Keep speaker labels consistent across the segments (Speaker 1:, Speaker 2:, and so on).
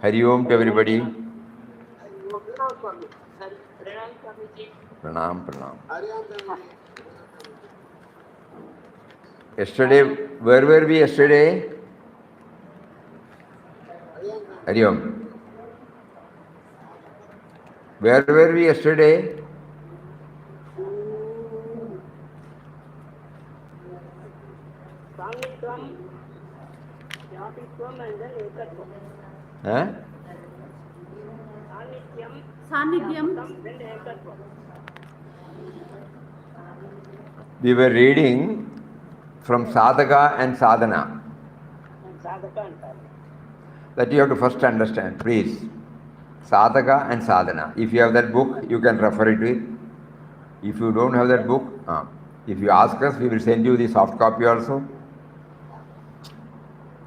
Speaker 1: Hari Om to everybody. Pranam, pranam. Yesterday, where were we yesterday? Hari Om. Where were we yesterday? Huh? We were reading from sadhaka and sadhana. That you have to first understand, please. Sadhaka and sadhana. If you have that book, you can refer it with. If you don't have that book, if you ask us, we will send you the soft copy also.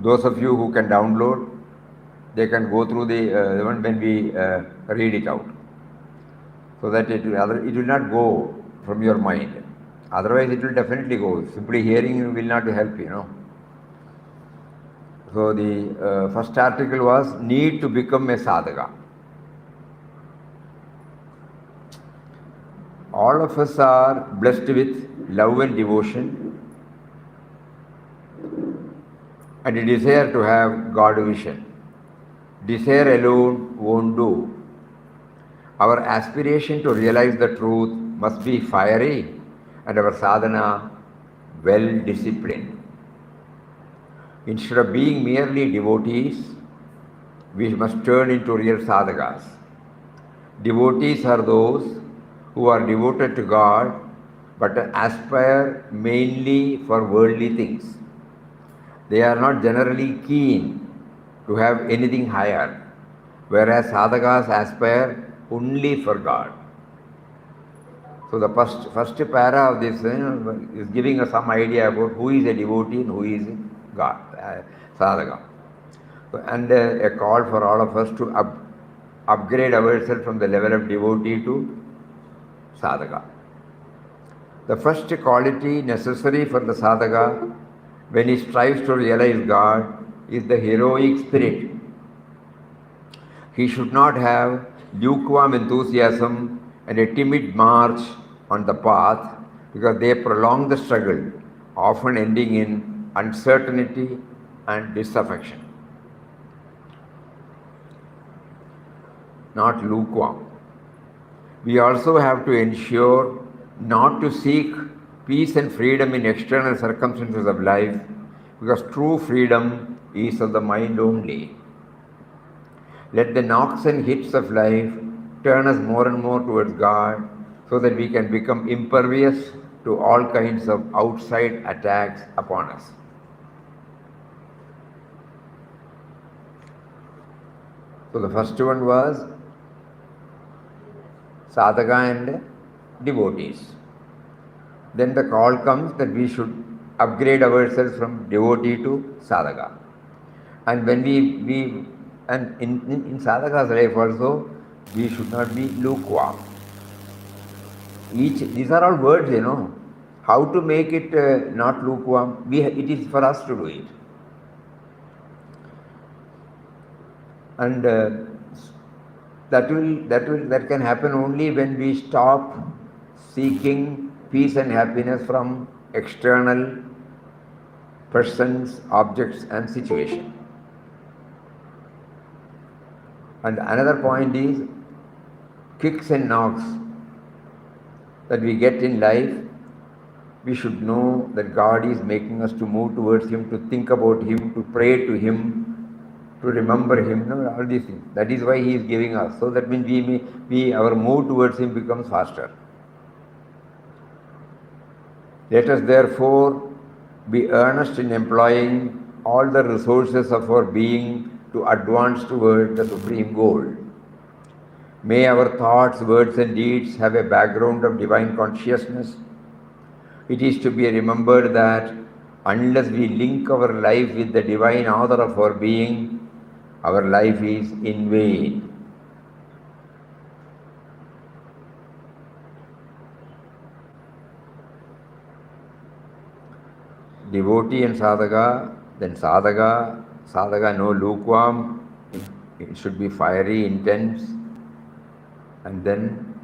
Speaker 1: Those of you who can download, they can go through the one when we read it out. So that it will not go from your mind. Otherwise, it will definitely go. Simply hearing will not help, So the first article was need to become a sadhaka. All of us are blessed with love and devotion and a desire to have God vision. Desire alone won't do. Our aspiration to realize the truth must be fiery and our sadhana well disciplined. Instead of being merely devotees, we must turn into real sadhakas. Devotees are those who are devoted to God but aspire mainly for worldly things. They are not generally keen to have anything higher, whereas sadhakas aspire only for God. So the first para of this is giving us some idea about who is a devotee and who is God, sadhaka. And a call for all of us to upgrade ourselves from the level of devotee to sadhaka. The first quality necessary for the sadhaka when he strives to realize God is the heroic spirit. He should not have lukewarm enthusiasm and a timid march on the path because they prolong the struggle, often ending in uncertainty and disaffection. Not lukewarm. We also have to ensure not to seek peace and freedom in external circumstances of life because true freedom is of the mind only. Let the knocks and hits of life turn us more and more towards God so that we can become impervious to all kinds of outside attacks upon us. So the first one was sadhaka and devotees. Then the call comes that we should upgrade ourselves from devotee to sadhaka. And when we and in sadhaka's life also, we should not be lukewarm. These are all words, How to make it not lukewarm? It is for us to do it. And that can happen only when we stop seeking peace and happiness from external persons, objects and situations. And another point is kicks and knocks that we get in life. We should know that God is making us to move towards Him, to think about Him, to pray to Him, to remember Him, all these things. That is why He is giving us. So that means our move towards Him becomes faster. Let us therefore be earnest in employing all the resources of our being to advance toward the supreme goal. May our thoughts, words and deeds have a background of divine consciousness. It is to be remembered that unless we link our life with the divine author of our being, our life is in vain. Devotee and sadhaka, then sadhaka no lukewarm It should be fiery, intense, and then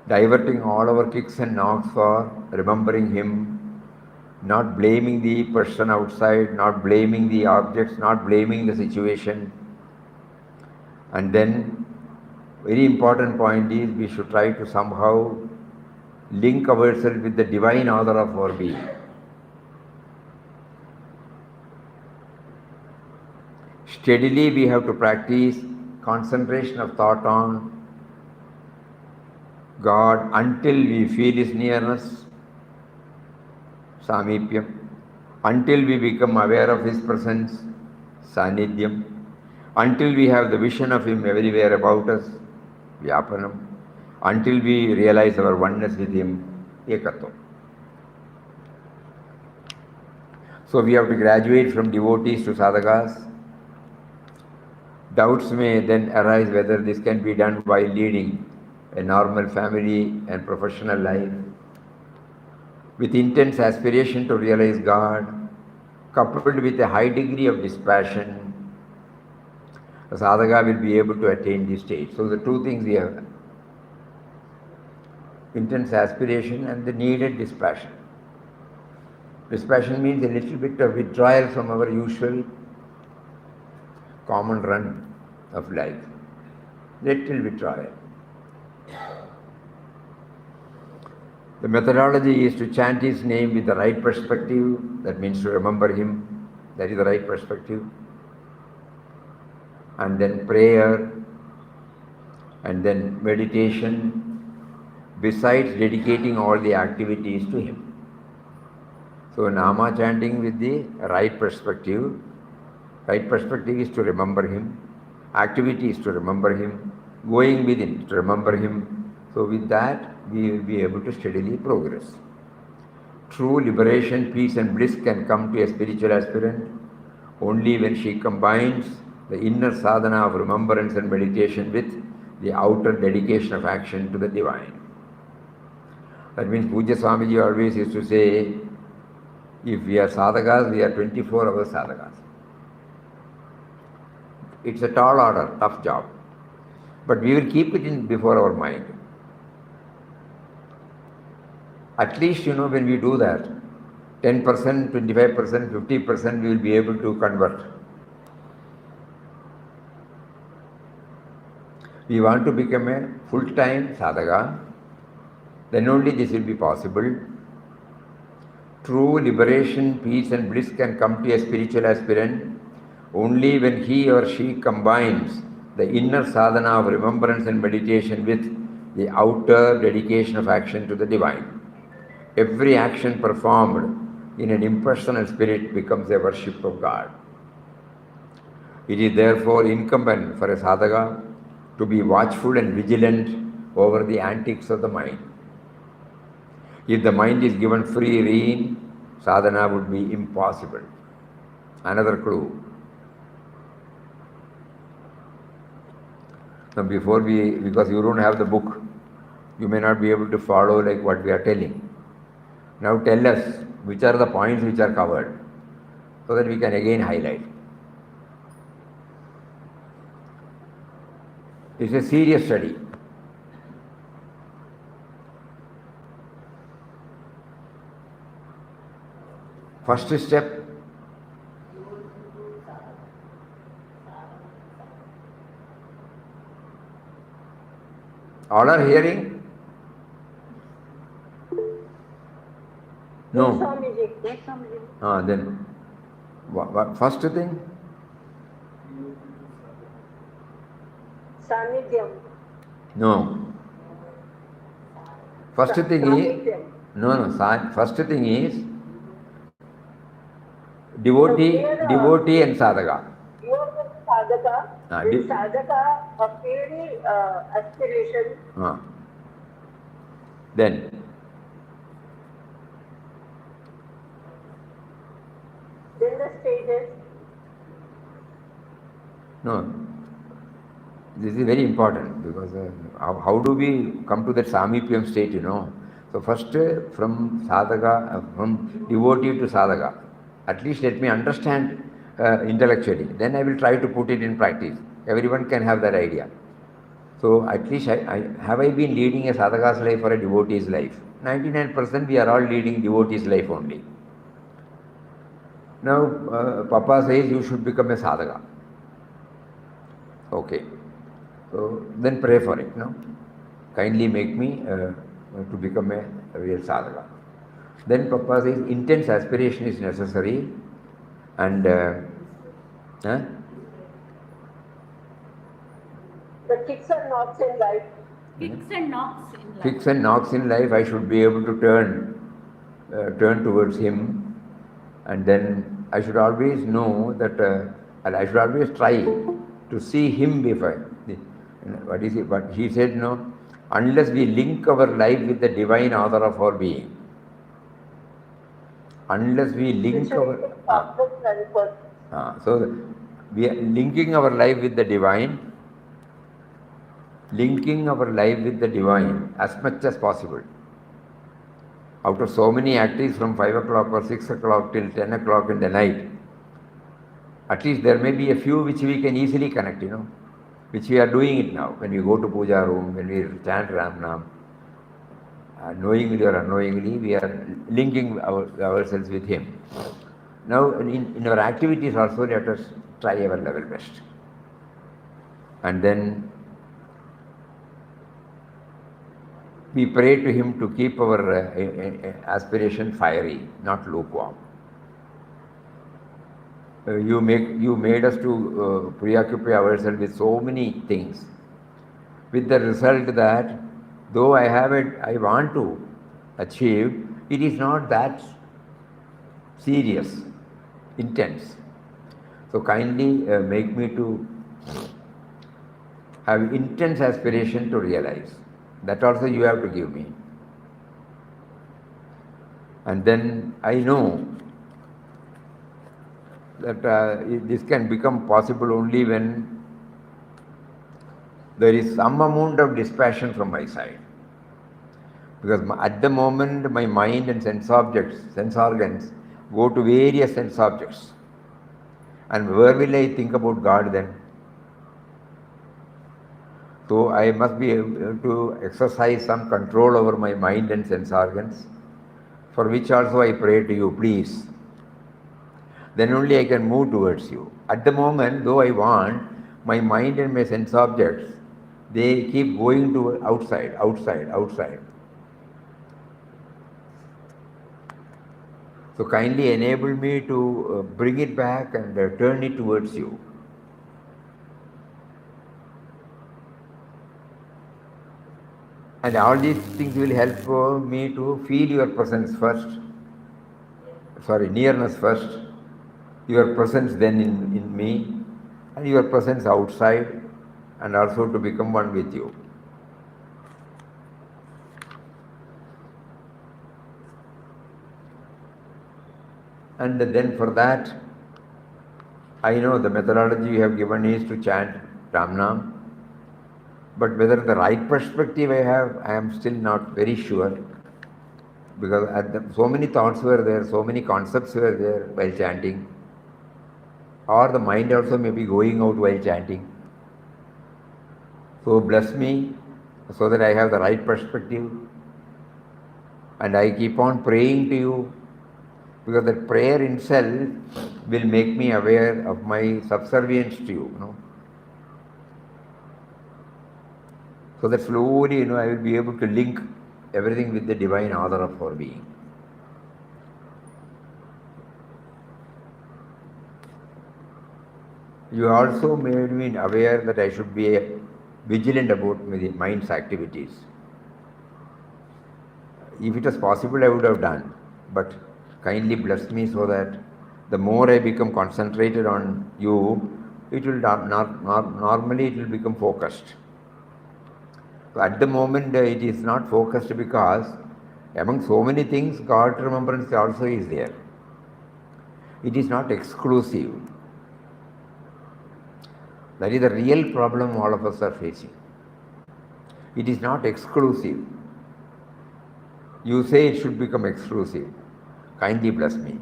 Speaker 1: diverting all our kicks and knocks for remembering Him, not blaming the person outside, not blaming the objects, not blaming the situation. And then, very important point is we should try to somehow link ourselves with the divine order of our being. Steadily we have to practice concentration of thought on God until we feel His nearness, samipyam, until we become aware of His presence, sanidhyam, until we have the vision of Him everywhere about us, vyapanam, until we realize our oneness with Him, ekatvam. So we have to graduate from devotees to sadhakas. Doubts may then arise whether this can be done while leading a normal family and professional life. With intense aspiration to realize God, coupled with a high degree of dispassion, the sadhaka will be able to attain this stage. So the two things we have: intense aspiration and the needed dispassion. Dispassion means a little bit of withdrawal from our usual common run of life. Little withdrawal. The methodology is to chant His name with the right perspective. That means to remember Him. That is the right perspective. And then prayer, and then meditation, besides dedicating all the activities to Him. So Nama chanting with the right perspective. Right perspective is to remember Him. Activity is to remember Him. Going within to remember Him. So with that, we will be able to steadily progress. True liberation, peace and bliss can come to a spiritual aspirant only when she combines the inner sadhana of remembrance and meditation with the outer dedication of action to the divine. That means Pujya Swamiji always used to say, if we are sadhakas, we are 24-hour sadhakas. It's a tall order, tough job. But we will keep it in before our mind. At least, when we do that, 10%, 25%, 50% we will be able to convert. We want to become a full-time sadhaka, then only this will be possible. True liberation, peace and bliss can come to a spiritual aspirant only when he or she combines the inner sadhana of remembrance and meditation with the outer dedication of action to the divine. Every action performed in an impersonal spirit becomes a worship of God. It is therefore incumbent for a sadhaka to be watchful and vigilant over the antics of the mind. If the mind is given free rein, sadhana would be impossible. Another clue. Now because you don't have the book, you may not be able to follow like what we are telling. Now tell us which are the points which are covered, so that we can again highlight. It's a serious study. First step, all are hearing? No.
Speaker 2: Yes, Swamiji.
Speaker 1: Then, first thing?
Speaker 2: Sanidhyam.
Speaker 1: No. First thing is, first thing is devotee and sadhaka.
Speaker 2: Sadhaka. With sadhaka of very aspiration.
Speaker 1: Then
Speaker 2: the stages.
Speaker 1: No. This is very important because how do we come to that samipyam state, So first from sadhaka, from devotee to sadhaka, at least let me understand intellectually. Then I will try to put it in practice. Everyone can have that idea. So at least have I been leading a sadhaka's life or a devotee's life? 99% we are all leading devotee's life only. Now, Papa says you should become a sadhaka. Okay. So then pray for it, no? Kindly make me to become a real sadhaka. Then Papa says intense aspiration is necessary and
Speaker 2: The kicks and knocks in life.
Speaker 3: Kicks and knocks in life.
Speaker 1: Kicks and knocks in life, I should be able to turn towards Him, and then I should always know that, and I should always try to see Him before. What is it? But he said, no, unless we link our life with the divine author of our being. Unless we link our... so we are linking our life with the divine, as much as possible. Out of so many activities from 5 o'clock or 6 o'clock till 10 o'clock in the night, at least there may be a few which we can easily connect, which we are doing it now. When we go to puja room, when we chant Ram Nam, knowingly or unknowingly, we are linking ourselves with Him. Now, in our activities also, let us try our level best. And then we pray to Him to keep our aspiration fiery, not lukewarm. You made us to preoccupy ourselves with so many things, with the result that though I want to achieve, it is not that serious, intense. So kindly make me to have intense aspiration to realize. That also you have to give me. And then I know that this can become possible only when there is some amount of dispassion from my side. Because at the moment my mind and sense organs go to various sense objects. And where will I think about God then? So I must be able to exercise some control over my mind and sense organs, for which also I pray to you, please. Then only I can move towards you. At the moment, though I want, my mind and my sense objects, they keep going to outside. So kindly enable me to bring it back and turn it towards you. And all these things will help me to feel your presence first. Nearness first. Your presence then in me, and your presence outside, and also to become one with you. And then for that, I know the methodology you have given is to chant Ram Nam, but whether the right perspective I have, I am still not very sure, because so many thoughts were there, so many concepts were there while chanting, or the mind also may be going out while chanting. So bless me so that I have the right perspective, and I keep on praying to you, because that prayer itself will make me aware of my subservience to you, So that slowly, I will be able to link everything with the divine author of our being. You also made me aware that I should be vigilant about my mind's activities. If it was possible, I would have done, but kindly bless me so that the more I become concentrated on you, it will normally it will become focused. So at the moment it is not focused because among so many things God remembrance also is there. It is not exclusive. That is the real problem all of us are facing. It is not exclusive. You say it should become exclusive. Kindly bless me.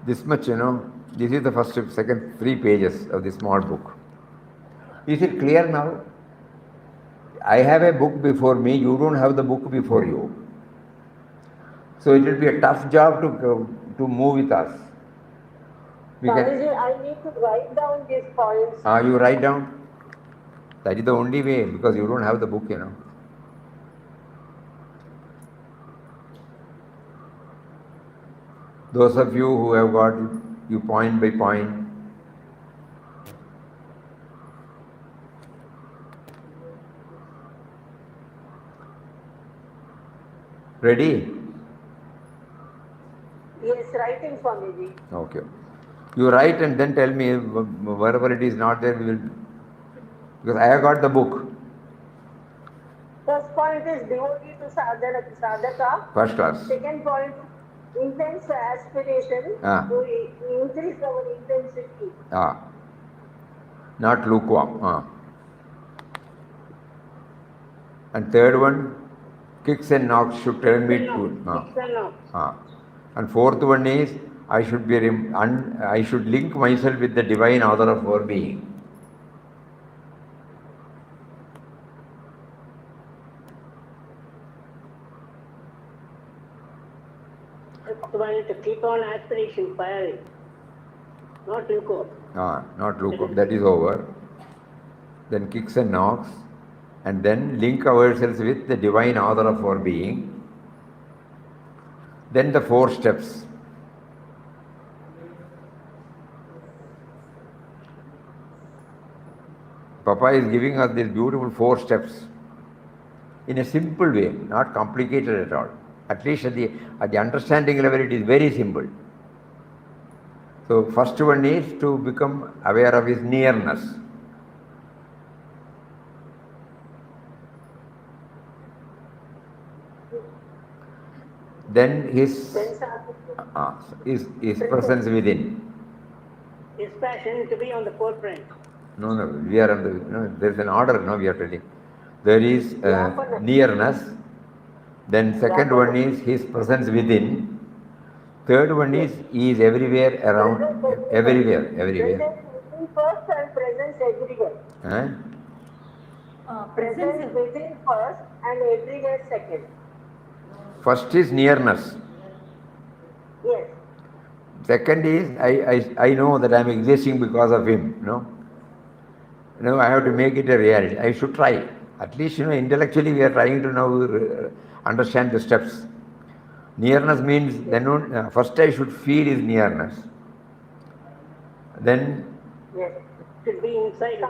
Speaker 1: This much, This is the first, second, 3 pages of this small book. Is it clear now? I have a book before me, you don't have the book before you. So it will be a tough job to move with us.
Speaker 2: Swamiji, I need to write down these points.
Speaker 1: You write down? That is the only way, because you don't have the book, you know. Those of you who have got you point by point, ready?
Speaker 2: Yes, writing Swamiji.
Speaker 1: Okay. You write and then tell me wherever it is not there, we will. Because I have got the book.
Speaker 2: First point is devotee to sadhaka.
Speaker 1: First class.
Speaker 2: Second point, intense aspiration to increase our intensity.
Speaker 1: Not lukewarm. And third one, kicks and knocks should tell me to. And fourth one is, I should link myself with the divine author of our being.
Speaker 2: To keep on aspiration firing, not lukewarm.
Speaker 1: Not lukewarm, that is over. Then kicks and knocks, and then link ourselves with the divine author of our being. Then the 4 steps. Papa is giving us these beautiful 4 steps in a simple way, not complicated at all. At least at the understanding level, it is very simple. So first one is to become aware of his nearness. Then his presence within.
Speaker 2: Dispassion to be on the forefront.
Speaker 1: No, we are on the. No, there is an order. No, we are telling. There is nearness. Then second one is his presence within. Third one is he is everywhere around, everywhere.
Speaker 2: First and presence everywhere. Presence within first and everywhere second.
Speaker 1: First is nearness.
Speaker 2: Yes.
Speaker 1: Second is I know that I am existing because of him. No, I have to make it a reality. I should try. At least intellectually we are trying to now understand the steps. Nearness means then first I should feel his nearness. Then
Speaker 2: yes, should be inside.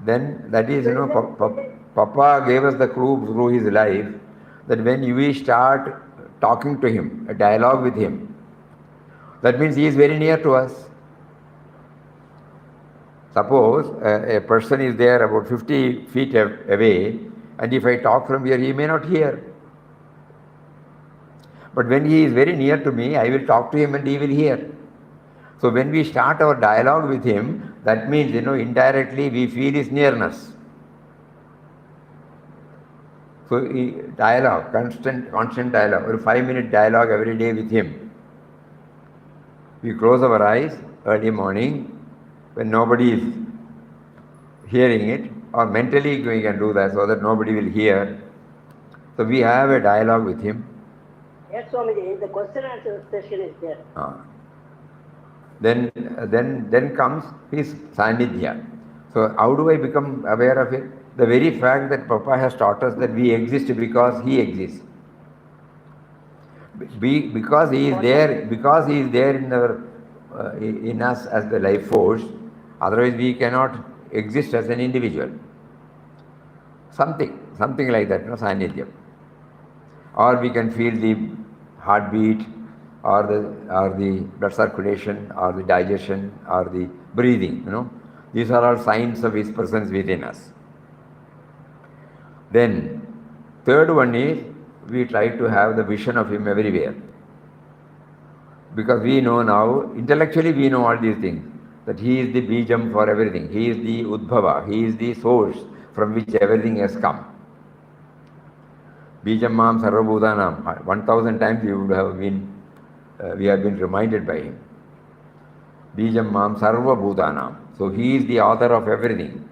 Speaker 1: Then that is Papa gave us the clue through his life that when we start talking to him, a dialogue with him, that means he is very near to us. Suppose a person is there about 50 feet away, and if I talk from here, he may not hear. But when he is very near to me, I will talk to him and he will hear. So when we start our dialogue with him, that means, indirectly we feel his nearness. So dialogue, constant dialogue, or 5-minute dialogue every day with him. We close our eyes early morning when nobody is hearing it, or mentally we can do that so that nobody will hear. So we have a dialogue with him.
Speaker 2: Yes, Swamiji, the question answer session is there.
Speaker 1: Then comes his sanidhya. So how do I become aware of it? The very fact that Papa has taught us that we exist because he exists. Because he is there in us as the life force, otherwise we cannot exist as an individual. Something like that, sanidhyam. Or we can feel the heartbeat, or the blood circulation, or the digestion, or the breathing. These are all signs of his presence within us. Then third one is we try to have the vision of him everywhere. Because we know now, intellectually we know all these things, that he is the bijam for everything. He is the udbhava, he is the source from which everything has come. Bijam mam sarvabhutanam, 1000 times we have been reminded by him. Bijam Mam Sarva Bhutanam. So he is the author of everything.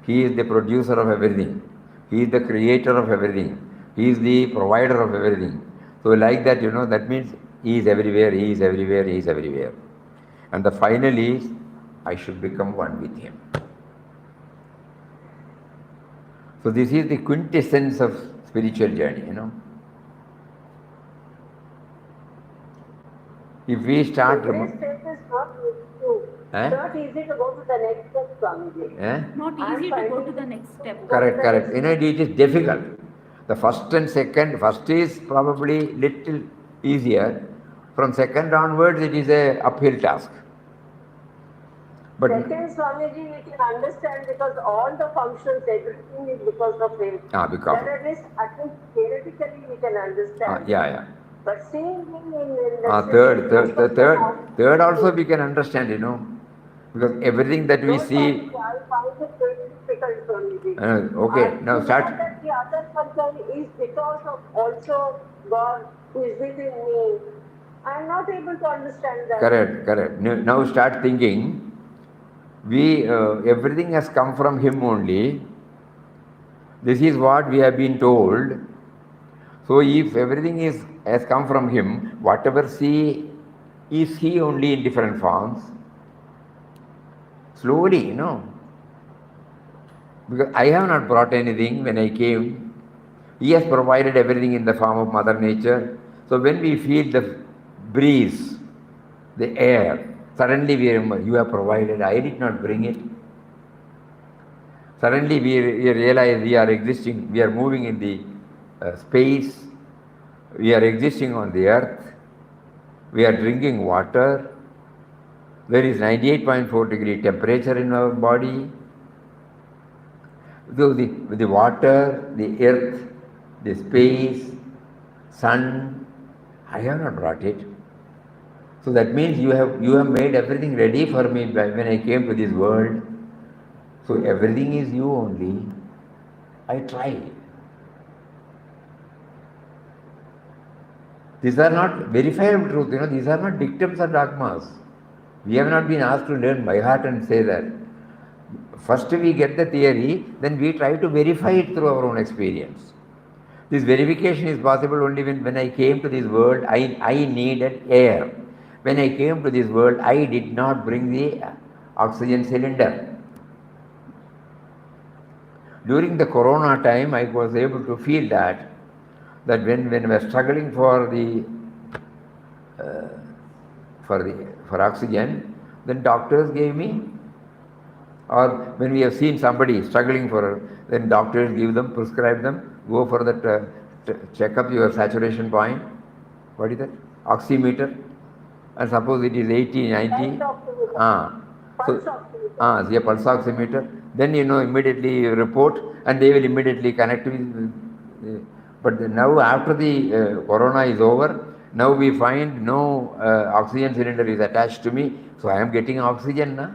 Speaker 1: He is the producer of everything. He is the creator of everything. He is the provider of everything. So like that, that means he is everywhere, he is everywhere, he is everywhere. And the final is, I should become one with him. So this is the quintessence of spiritual journey, If we start...
Speaker 2: This step is not easy to go to the next step, Swamiji.
Speaker 3: Not easy to go to the next step.
Speaker 1: Correct. It is difficult. The first and second, first is probably little easier. From second onwards, it is a uphill task. But
Speaker 2: second, Swamiji, we can understand because all the functions, everything is because of him.
Speaker 1: Because.
Speaker 2: That at least theoretically we can understand.
Speaker 1: Yeah.
Speaker 2: But seeing him in the
Speaker 1: third also we can understand, because everything that we see.
Speaker 2: I find it very difficult, Swamiji.
Speaker 1: Okay, now start.
Speaker 2: That the other concern is because of also God who is within me. I am not able to understand that.
Speaker 1: Correct. Now start thinking. Everything has come from him only. This is what we have been told. So if everything has come from him, whatever see is he only in different forms. Slowly, Because I have not brought anything when I came. He has provided everything in the form of Mother Nature. So when we feel the breeze, the air, suddenly we remember, you have provided, I did not bring it. Suddenly we realize we are existing, we are moving in the space, we are existing on the earth, we are drinking water, there is 98.4 degree temperature in our body. So the water, the earth, the space, sun, I have not brought it. So that means you have made everything ready for me when I came to this world. So everything is you only. I tried. These are not verifiable truth, these are not dictums or dogmas. We have not been asked to learn by heart and say that. First we get the theory, then we try to verify it through our own experience. This verification is possible only when I came to this world, I needed air. When I came to this world, I did not bring the oxygen cylinder. During the corona time, I was able to feel that when we were struggling for oxygen, then doctors gave me, or when we have seen somebody struggling then doctors give them, prescribe them, go for that, check up your saturation point. What is that? Oximeter. And suppose it is 80, 90. Pulse oximeter. Then immediately you report and they will immediately connect with. But now after the corona is over, now we find no oxygen cylinder is attached to me. So I am getting oxygen now.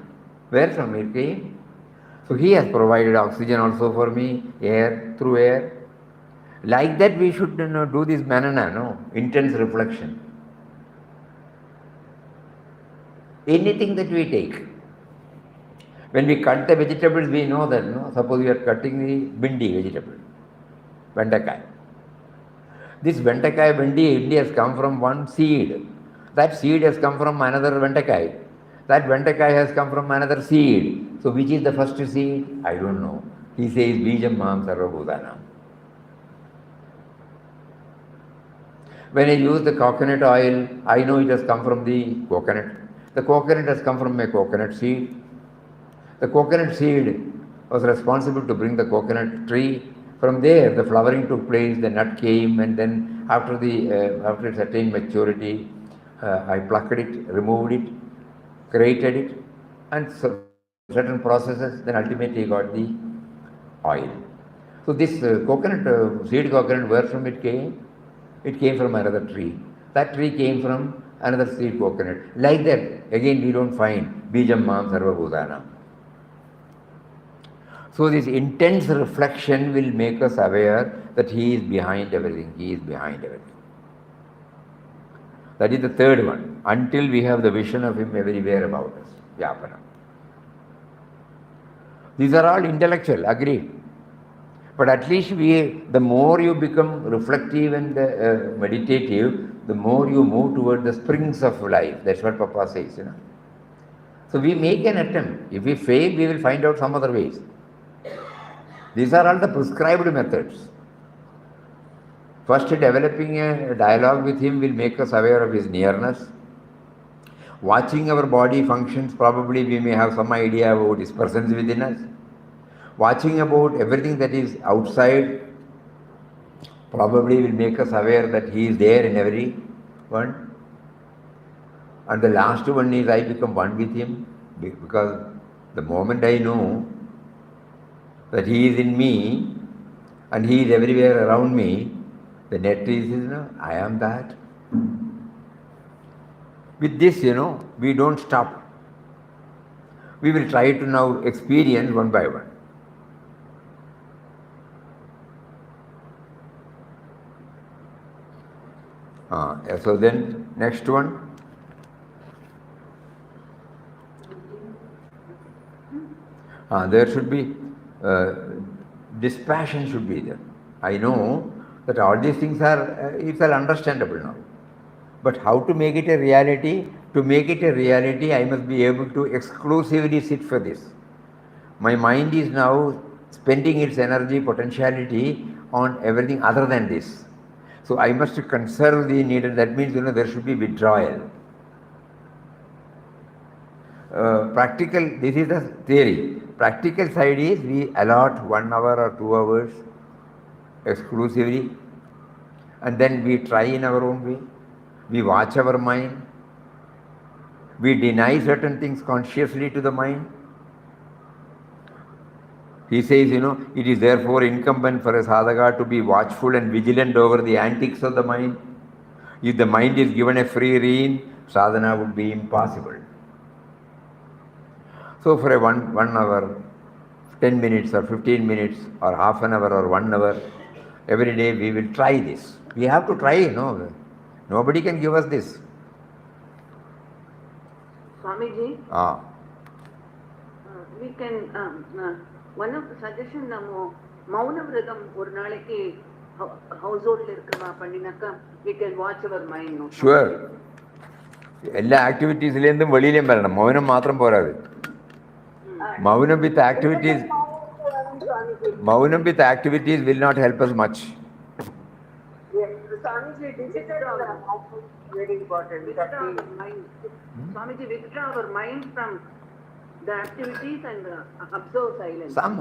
Speaker 1: Where from it came? So he has provided oxygen also for me, air, through air. Like that we should do this manana, intense reflection. Anything that we take. When we cut the vegetables, we know that, suppose we are cutting the bindi vegetable, vendakai. This vendakai bindi has come from one seed. That seed has come from another vendakai. That vendakai has come from another seed. So which is the first seed? I don't know. He says, Bijam Mam Sarva Bhutanam. When I use the coconut oil, I know it has come from the coconut. The coconut has come from a coconut seed. The coconut seed was responsible to bring the coconut tree. From there, the flowering took place, the nut came, and then after its attained maturity, I plucked it, removed it, created it, and certain processes, then ultimately got the oil. So this seed coconut, where from it came? It came from another tree. That tree came from another seed coconut. Like that, again we don't find Bijam Mam Sarva Bhutanam. So this intense reflection will make us aware that he is behind everything. He is behind everything. That is the third one. Until we have the vision of him everywhere about us. Vyapana. These are all intellectual, agreed. But at least the more you become reflective and meditative, the more you move toward the springs of life. That's what Papa says, you know. So we make an attempt. If we fail, we will find out some other ways. These are all the prescribed methods. First, developing a dialogue with him will make us aware of his nearness. Watching our body functions, probably we may have some idea about his presence within us. Watching about everything that is outside probably will make us aware that he is there in every one. And the last one is I become one with him, because the moment I know that he is in me and he is everywhere around me, the net is, you know, I am that. With this, you know, we don't stop. We will try to now experience one by one. So then, next one. There should be, dispassion should be there. I know that all these things are, it's all understandable now. But how to make it a reality? To make it a reality, I must be able to exclusively sit for this. My mind is now spending its energy, potentiality on everything other than this. So I must conserve the need, and that means, you know, there should be withdrawal. Practical, this is the theory. Practical side is we allot 1 hour or 2 hours exclusively, and then we try in our own way. We watch our mind. We deny certain things consciously to the mind. He says, you know, it is therefore incumbent for a sadhaka to be watchful and vigilant over the antics of the mind. If the mind is given a free rein, sadhana would be impossible. So for a one hour, 10 minutes or 15 minutes or half an hour or 1 hour, every day we will try this. We have to try, no? Nobody can give us this.
Speaker 4: Swamiji, we can, one of the suggestions, Mauna Vratham ஒரு நாளைக்கு household இருக்கிறவா பண்ணினாக்கா we can watch our mind. No?
Speaker 1: Sure. എല്ലാ ആക്ടിവിറ്റീസിലേന്തും വെളിയിലേയും വരണം. മൗനം മാത്രം പോരാതെ. Maunam with activities will not help us much.
Speaker 2: Yes, Swamiji, digital very important.
Speaker 4: Withdraw our mind. Swamiji, withdraw our mind from the activities and observe silence.
Speaker 1: Some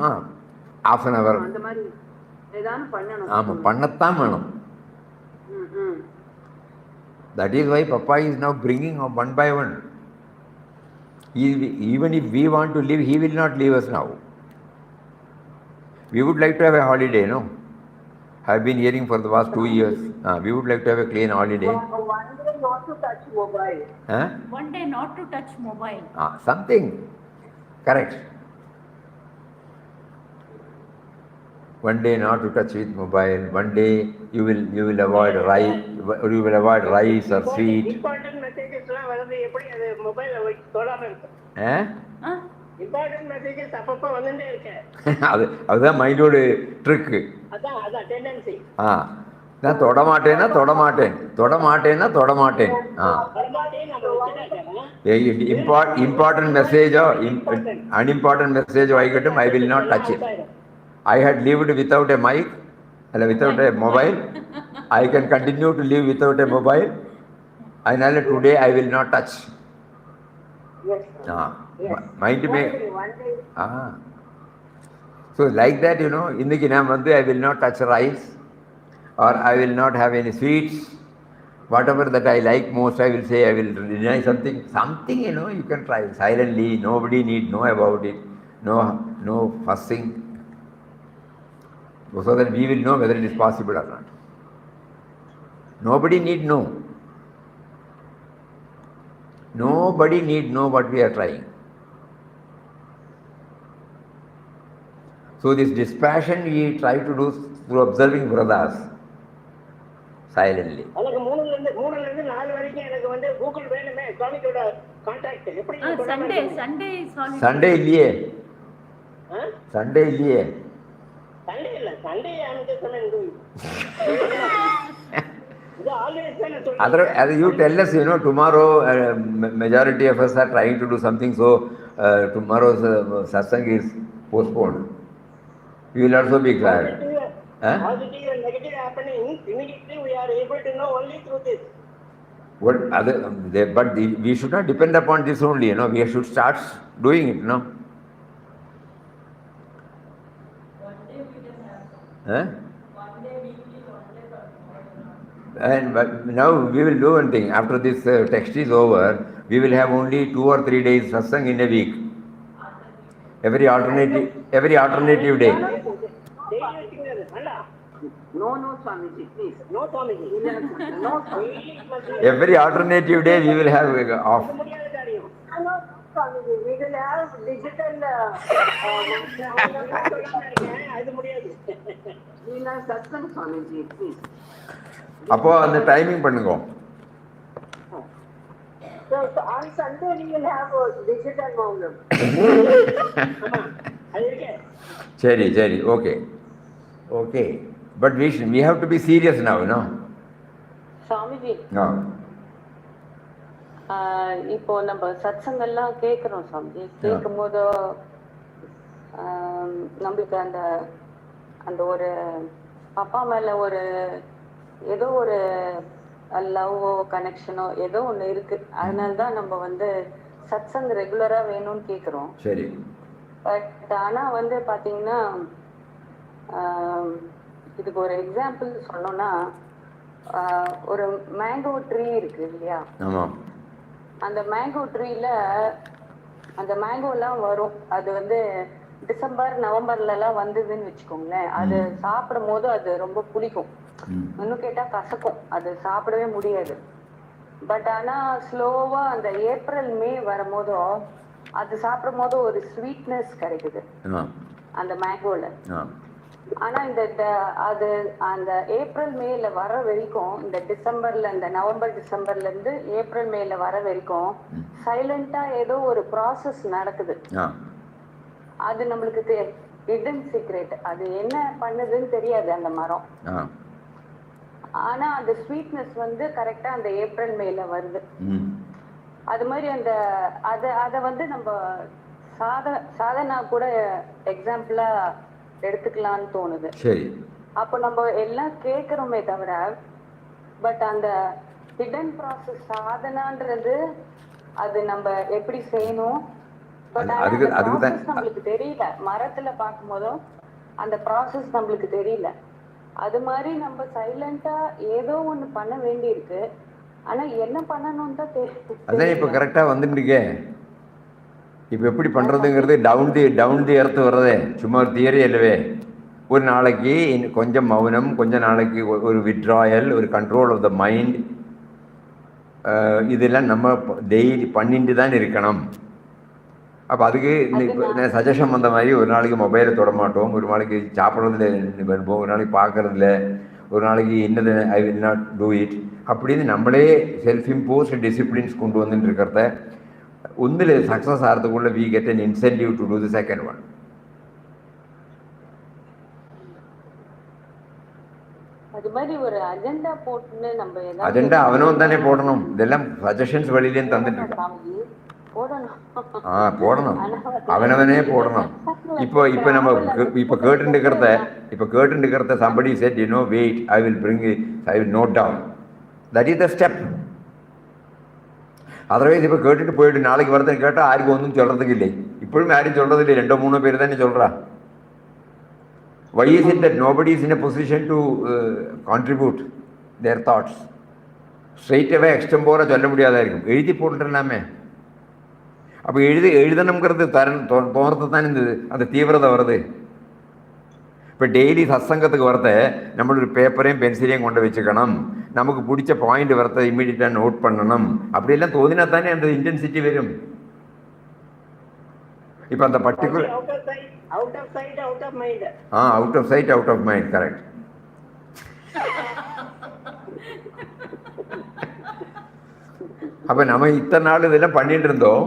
Speaker 1: half an hour.
Speaker 4: அந்த மாதிரி ஏதாவது பண்ணணும்.
Speaker 1: ஆமா, பண்ணத்தான் வேணும். That is why Papa is now bringing up one by one. Even if we want to live, he will not leave us now. We would like to have a holiday, no? I have been hearing for the past 2 years. We would like to have a clean holiday.
Speaker 2: One day not to touch mobile.
Speaker 3: One day not to touch mobile.
Speaker 1: Something. Correct. One day not to touch with mobile. One day you will avoid rice. You will avoid rice or sweet.
Speaker 2: Important messages வருது, எப்படி அது மொபைல்ல தொடாம இருக்கு. Important messages அப்பப்ப வந்துட்டே இருக்கு.
Speaker 1: அதுதான் மைண்டோட trick.
Speaker 2: அதான் டெண்டன்சி.
Speaker 1: நான் தொட மாட்டேன்னா தொட மாட்டேன், தொட மாட்டேன்னா தொட மாட்டேன். Important message or unimportant message ஆகட்டும், I will not touch it. I had lived without a mic, without a mobile. I can continue to live without a mobile. And today I will not touch.
Speaker 2: Yes.
Speaker 1: Mind me. So like that, you know, இன்னைக்கு நான் வந்து I will not touch rice, or I will not have any sweets. Whatever that I like most, I will say I will deny something. Something, you know, you can try silently. Nobody need know about it. No fussing. So that we will know whether it is possible or not. Nobody need know. Nobody need know what we are trying. So this dispassion we try to do through observing brothers silently.
Speaker 2: அதுக்கு 3 ல இருந்து
Speaker 5: 3ல இருந்து 4 வரைக்கும் எனக்கு வந்து Google வேணுமே, சுவாமிஜியோட contact எப்படி
Speaker 1: Sunday இல்லையே, சண்டே இல்லையே.
Speaker 5: சண்டே இல்ல, சண்டே எனக்கு சொன்னேன். இது ஆல்வேஸ் தான் சொல்றேன்.
Speaker 1: Other you tell us, tomorrow majority of us are trying to do something, so tomorrow's satsang is postponed. We will also be glad.
Speaker 5: Positive and negative happening, immediately we are able to know only through this.
Speaker 1: What other? But we should not depend upon this only. We should start doing it.
Speaker 3: One day we can have. One day weekly, one day.
Speaker 1: But now we will do one thing. After this text is over, we will have only 2 or 3 days satsang in a week. Every alternative day.
Speaker 4: No, Swamiji, please.
Speaker 5: No, Swamiji.
Speaker 4: No, Swamiji.
Speaker 1: Every alternative day we will have off.
Speaker 2: No, Swamiji, we will have digital.
Speaker 5: அது முடியாது.
Speaker 4: We will have satsang, Swamiji, please.
Speaker 1: அப்போ அந்த timing பண்ணுங்க.
Speaker 2: So on Sunday we will have a digital Maunam.
Speaker 1: சரி, okay. But we have to be serious now,
Speaker 6: Swamiji, இப்போ நம்ம சத்சங் எல்லாம் கேட்கிறோம் சுவாமிஜி. கேட்கும் போது நம்மளுக்கு அந்த ஒரு அப்பா மேல ஒரு ஏதோ ஒரு லவ்வோ கனெக்ஷனோ ஏதோ ஒண்ணு இருக்கு. அதனாலதான் நம்ம வந்து சத்சங் ரெகுலரா வேணும்னு கேக்குறோம்.
Speaker 1: சரி.
Speaker 6: பட் ஆனா வந்து பாத்தீங்கன்னா இதுக்கு ஒரு எக்ஸாம்பிள் சொன்னோம்னா, ஒரு மேங்கோ ட்ரீ இருக்கு இல்லையா? அந்த மேங்கோ ட்ரீல அந்த மேங்கோ எல்லாம் வரும். அது வந்து டிசம்பர் நவம்பர்ல எல்லாம் வந்ததுன்னு வச்சுக்கோங்களேன். அது சாப்பிடும் போது அது ரொம்ப புளிக்கும், இன்னும் கேட்டா கசக்கும், அது சாப்பிடவே முடியாது. பட் ஆனா ஸ்லோவா அந்த ஏப்ரல் மே வரும்போதும் அது சாப்பிடும் போது ஒரு ஸ்வீட்னஸ் கிடைக்குது அந்த மேங்கோல. ஆனா அது அந்த ஏப்ரல் மேல வர வரைக்கும், இந்த டிசம்பர்ல, இந்த நவம்பர் டிசம்பர்ல இருந்து ஏப்ரல் மேல வர வரைக்கும் சைலண்டா ஏதோ ஒரு ப்ராசஸ் நடக்குது. அது நம்மளுக்கு ஹிடன் சீக்ரெட். அது என்ன பண்ணுதுன்னு தெரியாது அந்த மரம். ஆனா அந்த ஸ்வீட்னஸ் வந்து கரெக்டா அந்த ஏப்ரல் மேல வருது. அது மாதிரி அத வந்து நம்ம சாதனா கூட எக்ஸாம்பிளா எடுத்துக்கலாம்னு தோணுது.
Speaker 1: சரி.
Speaker 6: அப்போ நம்ம எல்லாம் கேட்கிறோமே தவிர, பட் அந்த ஹிடன் ப்ராசஸ் சாதனான்றது அது நம்ம எப்படி செய்யணும், பட் நம்மளுக்கு தெரியல. மரத்துல பார்க்கும் போதும் அந்த ப்ராசஸ் நம்மளுக்கு தெரியல. அது மாதிரி நம்ம சைலண்டா ஏதோ ஒண்ணு பண்ண வேண்டி இருக்கு. ஆனா என்ன பண்ணணும்னு தான் தெரியும்.
Speaker 1: அதான் இப்ப கரெக்டா வந்துட்டு இப்போ எப்படி பண்ணுறதுங்கிறது டவுன் தி எர்த் வர்றதே சும்மா ஒரு தியரி அல்லவே. ஒரு நாளைக்கு கொஞ்சம் மௌனம், கொஞ்ச நாளைக்கு ஒரு வித்ட்ராயல், ஒரு கண்ட்ரோல் ஆஃப் த மைண்ட், இதெல்லாம் நம்ம டெய்லி பண்ணிட்டு தான் இருக்கணும். அப்போ அதுக்கு சஜஷன் வந்த மாதிரி ஒரு நாளைக்கு மொபைலை தொட மாட்டோம், ஒரு நாளைக்கு சாப்பிட்றதுல இருப்போம், ஒரு நாளைக்கு பார்க்குறதுல, ஒரு நாளைக்கு என்னது I will not do it அப்படின்னு நம்மளே செல்ஃப் இம்போஸ்ட் டிசிப்ளின்ஸ் கொண்டு வந்துட்டு இருக்கிறத ஒன்றில் success ஆகிறதுக்குள்ள we get an incentive to do the second one.
Speaker 6: அது மாதிரி ஒரு அஜெண்டா போட்டுன்னு நம்ம
Speaker 1: அஜெண்டா அவனும் தானே போடணும். இதெல்லாம் சஜஷன்ஸ் வழியிலே தந்துட்டு இருக்கான். போடணும், அவனவனே போடணும். இப்போ நம்ம இப்போ கேட்டு இருக்கிறத somebody said, wait, I will note down. That is the step. Otherwise இப்போ கேட்டுட்டு போயிட்டு நாளைக்கு வரதுன்னு கேட்டால் யாருக்கும் ஒன்றும் சொல்கிறதுக்கு இல்லை. இப்பொழுதும் யாரும் சொல்கிறது இல்லை, 2-3 பேர் தானே சொல்கிறா. Why is it that nobody is in a position to contribute their thoughts? Straight away எக்ஸ்டம்போரா சொல்ல முடியாதா இருக்கும். எழுதி போட்டுடலாமே. அப்போ எழுதணுங்கிறது தோறது தான் அந்த தீவிரதை வருது. இப்போ டெய்லி சத்சங்கத்துக்கு வரத நம்மளோட பேப்பரையும் பென்சிலையும் கொண்டு வச்சுக்கணும், நமக்கு பிடிச்ச பாயிண்ட் வரத இமீடியட்டாக நோட் பண்ணணும், அப்படியெல்லாம் தோதினா தானே அந்த இன்டென்சிட்டி வரும். இப்போ அந்த particular
Speaker 5: out of sight out of mind.
Speaker 1: Out of sight out of mind, correct. அப்போ நம்ம இத்தனை நாள் இதெல்லாம் பண்ணிட்டு இருந்தோம்,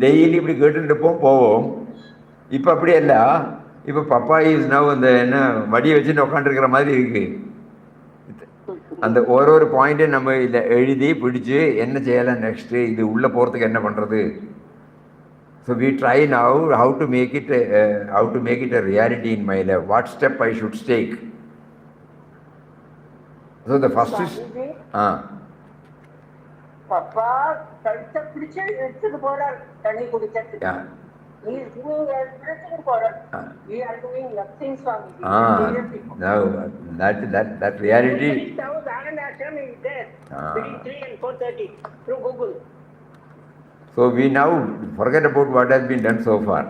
Speaker 1: டெய்லி இப்படி கேட்டுட்டு போவோம். இப்போ அப்படியே இல்லை. இப்போ பப்பா இஸ் நவ் அந்த என்ன வடியை வச்சுட்டு உட்காந்துருக்கிற மாதிரி இருக்கு. அந்த ஒரு பாயிண்ட்டையும் நம்ம இதில் எழுதி பிடிச்சி என்ன செய்யலாம் நெக்ஸ்ட்டு, இது உள்ளே போகிறதுக்கு என்ன பண்ணுறது. So we try now how to make it a reality in my life. What step I should take. So the first is
Speaker 2: Papa கழுத்தை பிடிச்சு எடுத்துட்டு போறார் தண்ணி குடிக்கிறதுக்கு.
Speaker 1: Yeah.
Speaker 2: He is doing everything for us. We are doing nothing, Swami.
Speaker 1: Now that reality.
Speaker 5: Anandashram is there between 3 and 4:30 through Google.
Speaker 1: So we now forget about what has been done so far,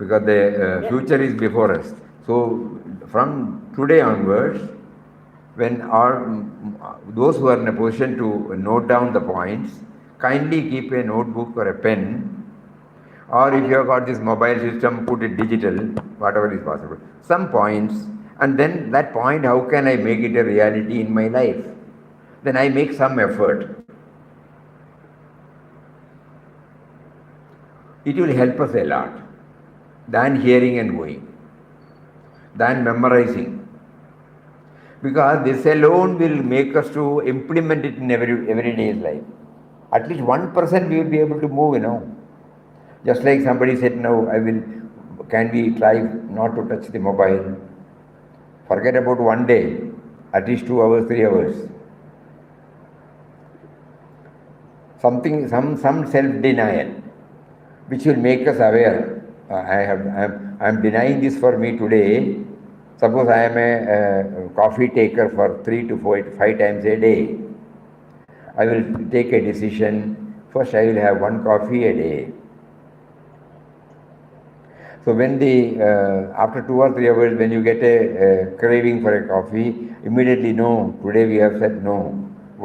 Speaker 1: because the future is before us. So from today onwards, when those who are in a position to note down the points, kindly keep a notebook or a pen, or if you have got this mobile system, put it digital, whatever is possible, some points, and then that point, how can I make it a reality in my life? Then I make some effort. It will help us a lot than hearing and going, than memorizing. Because this alone will make us to implement it in everyday's life. At least 1% we will be able to move, Just like somebody said, now can we try not to touch the mobile? Forget about one day, at least 2 hours, 3 hours. Some self-denial, which will make us aware. I am denying this for me today. Suppose I am a coffee taker for 3 to 5 times a day. I will take a decision. First, I will have 1 coffee a day. So when after 2 or 3 hours, when you get a craving for a coffee, immediately no. Today we have said no.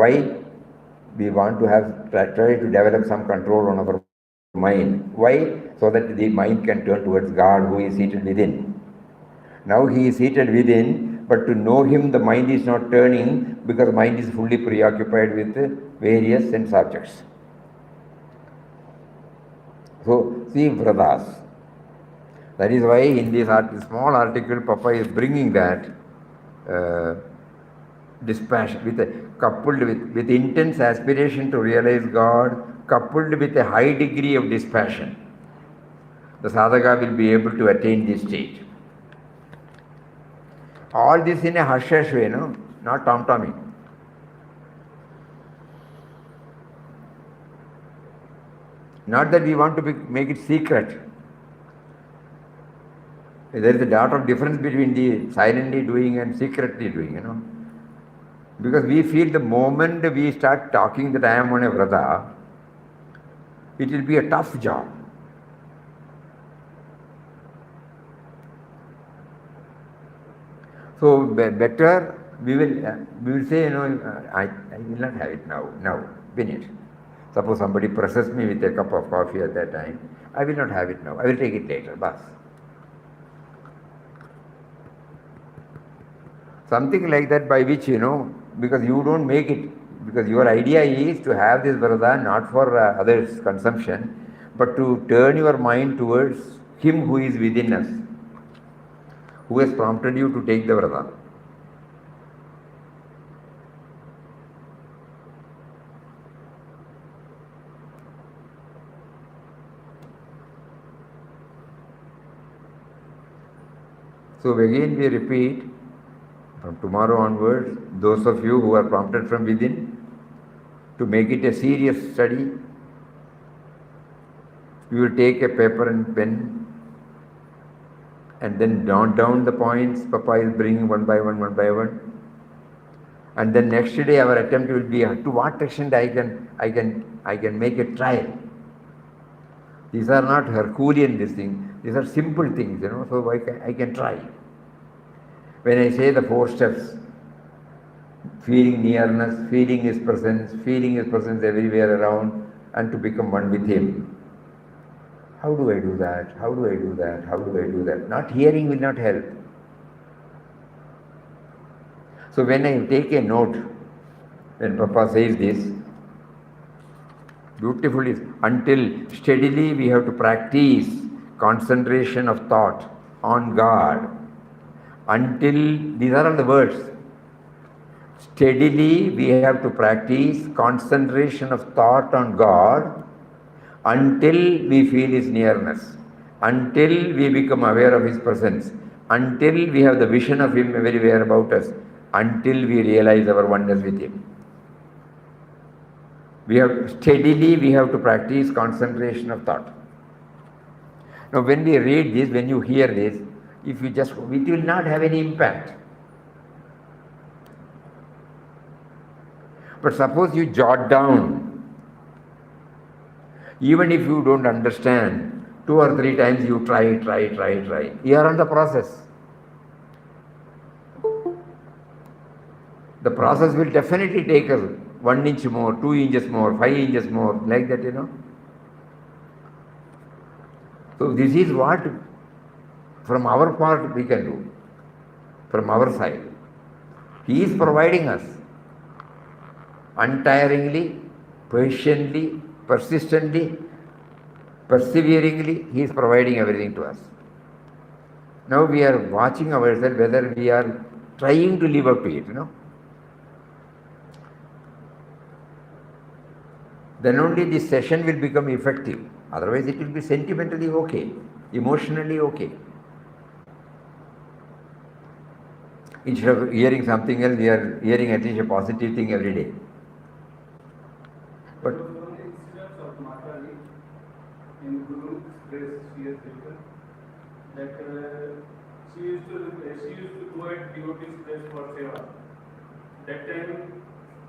Speaker 1: Why? We want to try to develop some control on our mind. Why? So that the mind can turn towards God, who is seated within. Now he is seated within, but to know him, the mind is not turning, because mind is fully preoccupied with various sense objects. So see Vradas. That is why in this small article, Papa is bringing that dispassion, coupled with intense aspiration to realize God, coupled with a high degree of dispassion, the sadhaka will be able to attain this state. All this in a hush-hush way, not tom-tomming. Not that we want to make it secret. There is a lot of difference between the silently doing and secretly doing, Because we feel the moment we start talking that I am on a vrata, it will be a tough job. So better we will say, I will not have it now, finish. Suppose somebody presses me with a cup of coffee at that time, I will not have it now, I will take it later, bas. Something like that, by which, because you don't make it, because your idea is to have this vrata not for others' consumption, but to turn your mind towards him who is within us, who has prompted you to take the vrata. So again we repeat, from tomorrow onwards, those of you who are prompted from within to make it a serious study, you will take a paper and pen and then note down the points Papa is bringing one by one. And then next day our attempt will be to what extent I can make a trial. These are not Herculean these are simple things, so I can try. When I say the 4 steps, feeling nearness, feeling his presence everywhere around, and to become one with him. How do I do that? How do I do that? How do I do that? Not hearing will not help. So when I take a note, when Papa says this, Beautiful is until steadily we have to practice concentration of thought on God. Until, these are all the words. Steadily we have to practice concentration of thought on God until we feel His nearness, until we become aware of His presence, until we have the vision of Him everywhere about us, until we realize our oneness with Him. We have to practice concentration of thought. Now when we read this, when you hear this, if you just, it will not have any impact. But suppose you jot down, even if you don't understand, 2 or 3 times you try. You are on the process. The process will definitely take us 1 inch more, 2 inches more, 5 inches more, like that, So this is what from our part we can do, from our side. He is providing us untiringly, patiently, persistently, perseveringly. He is providing everything to us. Now we are watching ourselves whether we are trying to live up to it, Then only this session will become effective. Otherwise it will be sentimentally okay, emotionally okay. Instead of hearing something else, we are hearing at least a positive thing every day. But
Speaker 7: there was one incident of Mataji in Guru's place she has taken that she used to go at devotee's place for seva. That time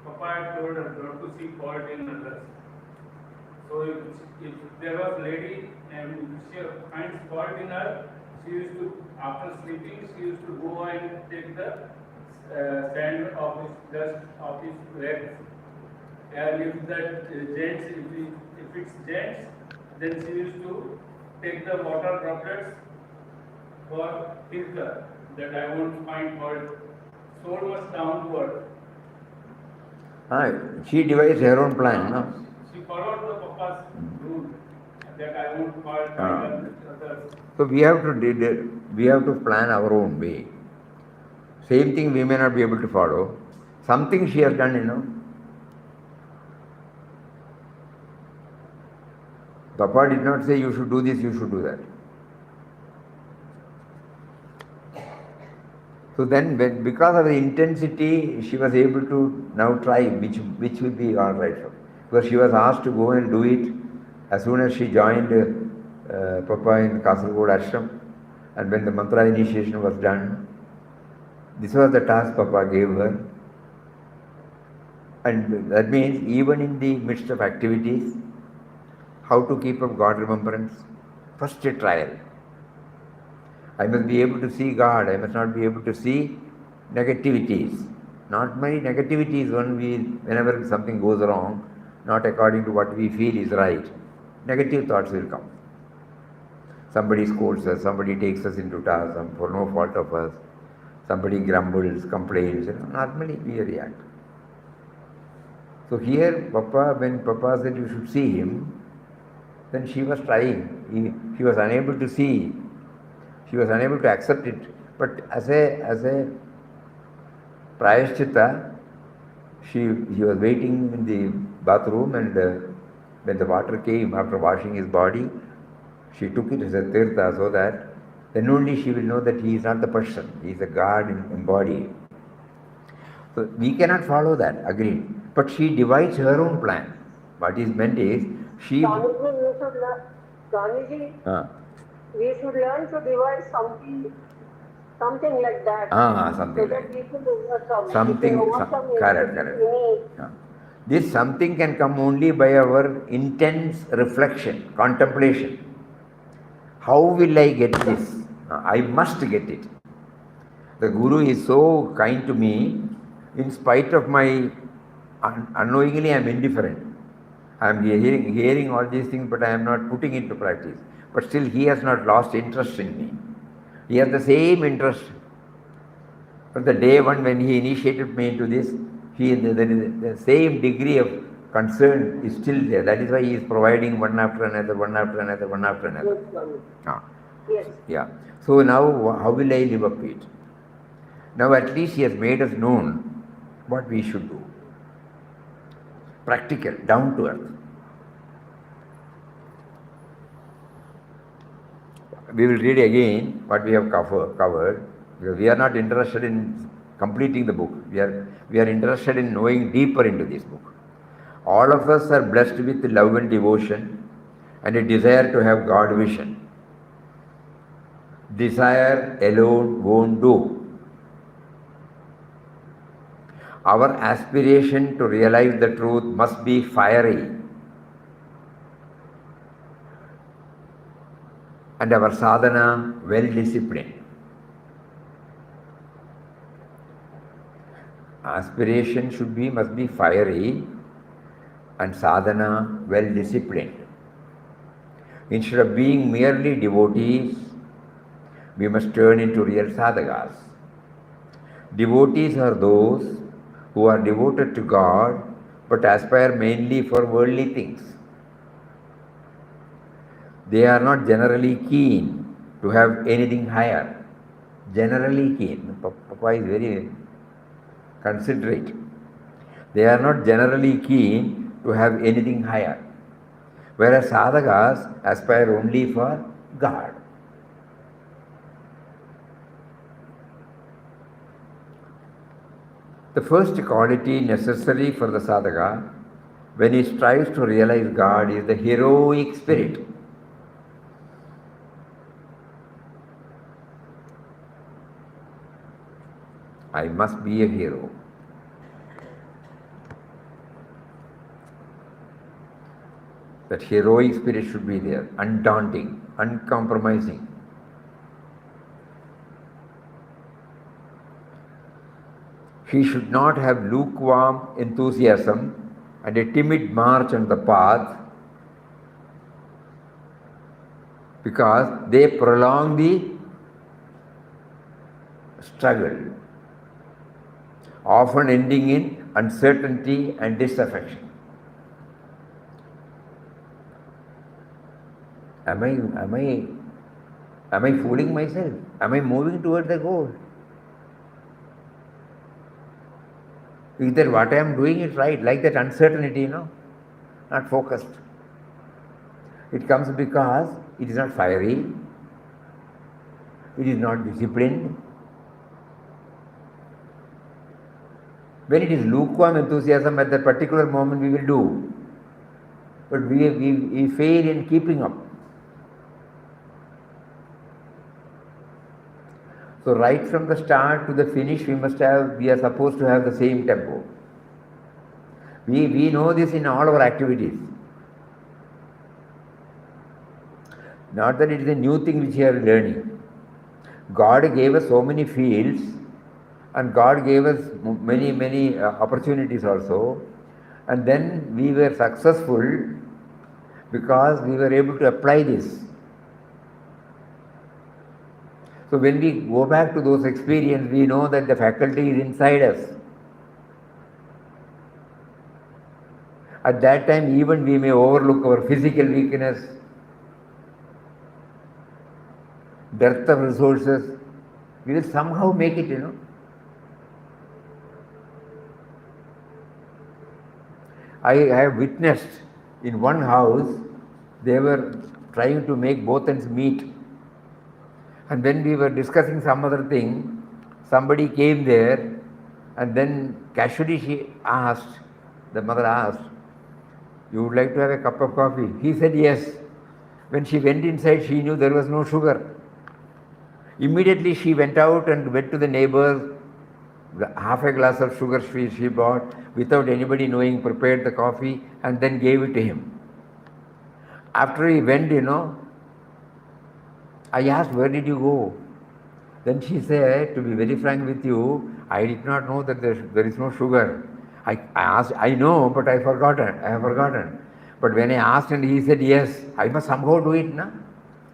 Speaker 7: Papa had told her not to see fault in others. So if there was lady and she finds fault in her, she used to, after sleeping, she used to go and take the sand of his dust of his legs. And if that gents, if it's gents, then she used to take the water droplets for tirtha, that I won't find fault. So much downward.
Speaker 1: She devised her own plan, no?
Speaker 7: She followed the Papa's rule that I won't find others.
Speaker 1: So we have to plan our own way. Same thing we may not be able to follow. Something she has done, Papa did not say you should do this, you should do that. So then, because of the intensity, she was able to now try which will be all right. Because she was asked to go and do it as soon as she joined Papa in Kasaragod Ashram, and when the mantra initiation was done, this was the task Papa gave her. And that means even in the midst of activities, how to keep up God remembrance? First a trial. I must be able to see God, I must not be able to see negativities. Not many negativities whenever something goes wrong, not according to what we feel is right, negative thoughts will come. Somebody scolds us, somebody takes us into task for no fault of us, somebody grumbles, complains, normally we react. So here, when Papa said you should see him, then she was trying. She was unable to see. She was unable to accept it. But as a prayashchitta, she was waiting in the bathroom, and when the water came after washing his body, she took it as a tirtha, so that then only she will know that he is not the person, he is a God embodied. So we cannot follow that, agreed. But she divides her own plan. What is meant is, she...
Speaker 2: Swamiji, we should learn to divide something like that.
Speaker 1: Something
Speaker 2: so
Speaker 1: like
Speaker 2: that.
Speaker 1: Something, correct. This something can come only by our intense reflection, contemplation. How will I get this? I must get it. The Guru is so kind to me, in spite of my unknowingly I am indifferent. I am hearing all these things, but I am not putting it to practice. But still he has not lost interest in me. He has the same interest. From the day one when he initiated me into this, there is the same degree of concern is still there. That is why he is providing one after another, one after another, one after another.
Speaker 2: Yes, Swami.
Speaker 1: Ah.
Speaker 2: Yes.
Speaker 1: Yeah. So now, how will I live up to it? Now at least he has made us known what we should do. Practical, down to earth. We will read again what we have covered, because we are not interested in completing the book. We are interested in knowing deeper into this book. All of us are blessed with love and devotion and a desire to have God vision. Desire alone won't do. Our aspiration to realize the truth must be fiery. And our sadhana well disciplined. Aspiration must be fiery and sadhana well disciplined. Instead of being merely devotees, we must turn into real sadhakas. Devotees are those who are devoted to God but aspire mainly for worldly things. They are not generally keen to have anything higher. Generally keen. Papa is very considerate. They are not generally keen to have anything higher. Whereas sadhakas aspire only for God. The first quality necessary for the sadhaka when he strives to realize God is the heroic spirit. I must be a hero. That heroic spirit should be there, undaunting, uncompromising. He should not have lukewarm enthusiasm and a timid march on the path, because they prolong the struggle, often ending in uncertainty and disaffection. Am I fooling myself? Am I moving towards the goal? Is that what I am doing is right? Like that uncertainty, not focused. It comes because it is not fiery, it is not disciplined. When it is lukewarm enthusiasm, at that particular moment we will do, but we fail in keeping up. So right from the start to the finish, we are supposed to have the same tempo. We know this in all our activities. Not that it is a new thing which we are learning. God gave us so many fields, and God gave us many opportunities also, and then we were successful because we were able to apply this. So when we go back to those experiences, we know that the faculty is inside us. At that time, even we may overlook our physical weakness, dearth of resources. We will somehow make it, I have witnessed in one house, they were trying to make both ends meet. And when we were discussing some other thing, somebody came there, and then casually the mother asked, "You would like to have a cup of coffee?" He said yes. When she went inside, she knew there was no sugar. Immediately she went out and went to the neighbor, half a glass of sugar she bought, without anybody knowing, prepared the coffee and then gave it to him. After he went, I asked, "Where did you go?" Then she said, "To be very frank with you, I did not know that there is no sugar. I asked, I know, but I have forgotten. But when I asked and he said yes, I must somehow do it,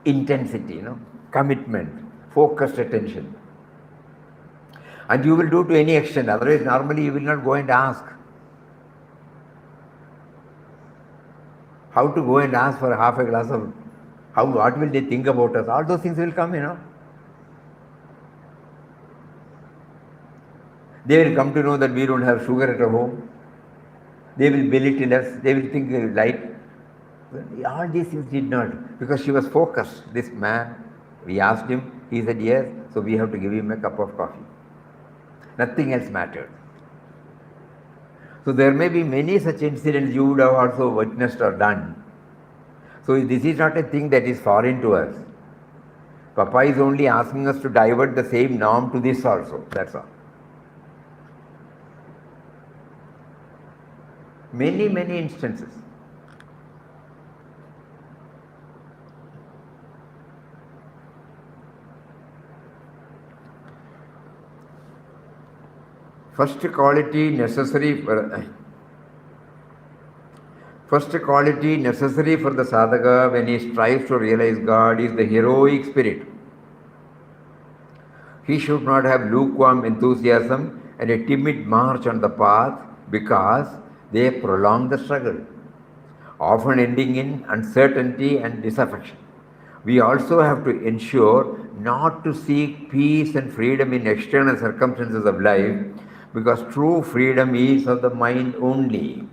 Speaker 1: Intensity, commitment, focused attention. And you will do to any extent, otherwise normally you will not go and ask. how to go and ask for half a glass of, what will they think about us? All those things will come, They will come to know that we don't have sugar at home. They will belittle us. They will think light. All these things did not, because she was focused. This man, we asked him, he said yes, so we have to give him a cup of coffee. Nothing else mattered. So there may be many such incidents you would have also witnessed or done. So this is not a thing that is foreign to us. Papa is only asking us to divert the same norm to this also, that's all. Many, many instances. First quality necessary for the sadhaka when he strives to realize God is the heroic spirit. He should not have lukewarm enthusiasm and a timid march on the path, because they prolong the struggle, often ending in uncertainty and disaffection. We also have to ensure not to seek peace and freedom in external circumstances of life, because true freedom is of the mind only.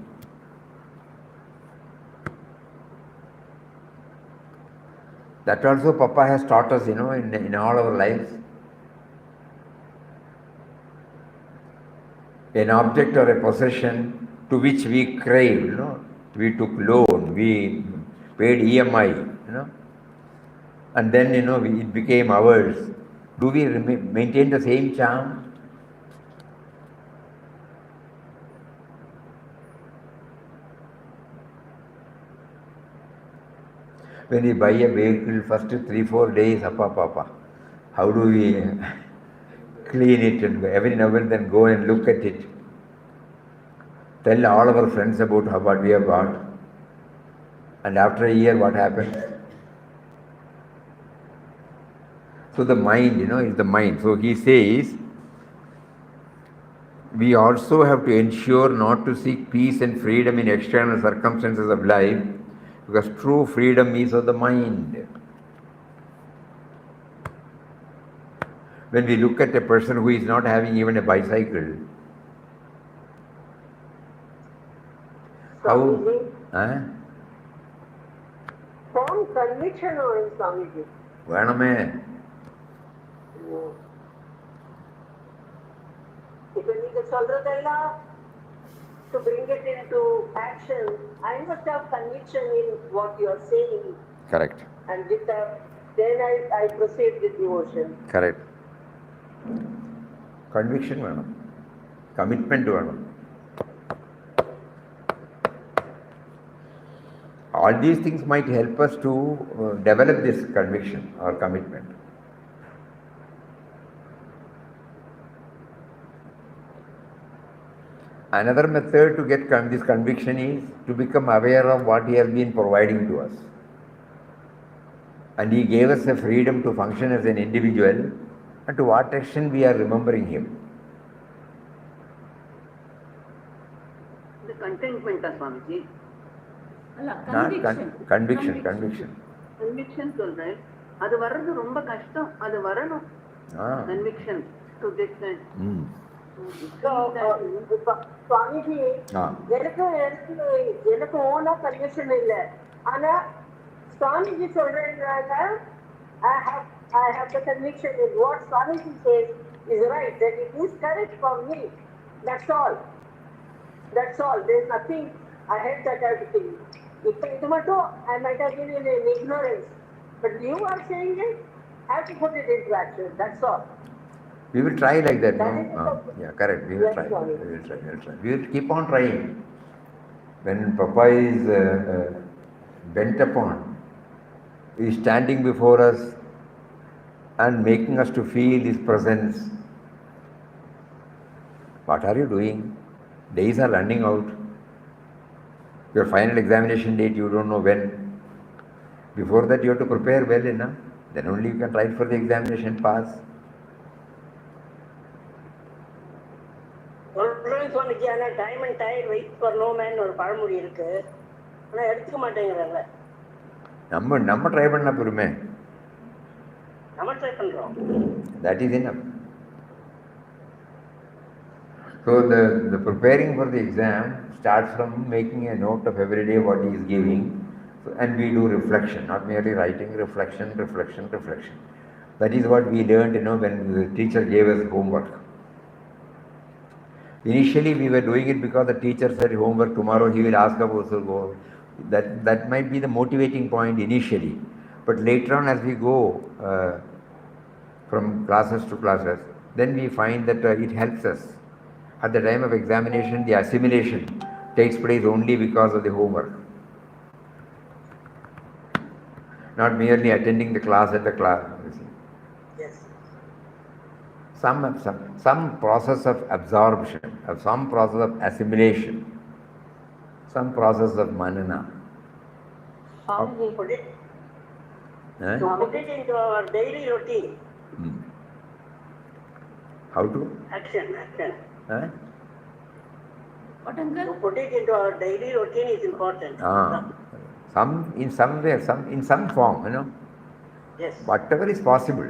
Speaker 1: That also Papa has taught us, in all our lives. An object or a possession to which we crave, we took loan, we paid EMI, and then, it became ours. Do we maintain the same charm? When we buy a vehicle, first 3-4 days, Papa, how do we clean it, and every now and then go and look at it. Tell all our friends about what we have bought. And after a year, what happened? So the mind, is the mind. So he says, we also have to ensure not to seek peace and freedom in external circumstances of life, because true freedom is of the mind. When we look at a person who is not having even a bicycle,
Speaker 2: Form conviction or in Swamiji?
Speaker 1: Vaname.
Speaker 2: If you need a solradella to bring it into action, I must have conviction in what you are saying.
Speaker 1: Correct.
Speaker 2: And with that, then I proceed with devotion.
Speaker 1: Correct. Conviction venam. Commitment venam. All these things might help us to develop this conviction or commitment. Another method to get this conviction is to become aware of what he has been providing to us. And he gave us the freedom to function as an individual, and to what extent we are remembering him.
Speaker 4: The contentment, Swamiji.
Speaker 1: Conviction.
Speaker 4: Conviction சொல்றேன். அது வர்றது ரொம்ப கஷ்டம். அது வரணும். Conviction to this extent.
Speaker 2: Swamiji, எனக்கு ஓனா conviction இல்ல. ஆனா Swamiji சொல்றாங்க, I have the conviction in what Swamiji says is right, that it is correct for me. That's all. There is nothing ahead that I have to think. If I might have been in ignorance, but you are saying it, I have to put it into action. That's all.
Speaker 1: We will try like that, no? Yeah, correct. We will try. We will keep on trying. When Papa is bent upon, he is standing before us and making us to feel his presence. What are you doing? Days are running out. Your final examination date, you don't know when. Before that, you have to prepare well enough. Then only you can write for the examination pass.
Speaker 5: Swamiji, time and tide waits for no man or பழமொழி இருக்கு. ஆனால் எடுத்துக்க மாட்டேங்கிறாங்க.
Speaker 1: நம்ம try பண்ண பெருமை.
Speaker 5: நம்ம try பண்ணுறோம்.
Speaker 1: That is enough. So the preparing for the exam starts from making a note of every day what he is giving, and we do reflection, not merely writing, reflection. That is what we learned, when the teacher gave us homework. Initially we were doing it because the teacher said homework, tomorrow he will ask us to go. That might be the motivating point initially, but later on as we go from classes to classes, then we find that it helps us. At the time of examination, the assimilation takes place only because of the homework, not merely attending the class at the class.
Speaker 5: Yes.
Speaker 1: Some process of absorption, some process of assimilation, some process of manana.
Speaker 5: Put it into our daily routine.
Speaker 1: How to?
Speaker 5: Action.
Speaker 3: What, uncle?
Speaker 5: To put it into our daily routine is important.
Speaker 1: In some way, in some form,
Speaker 5: Yes.
Speaker 1: Whatever is possible.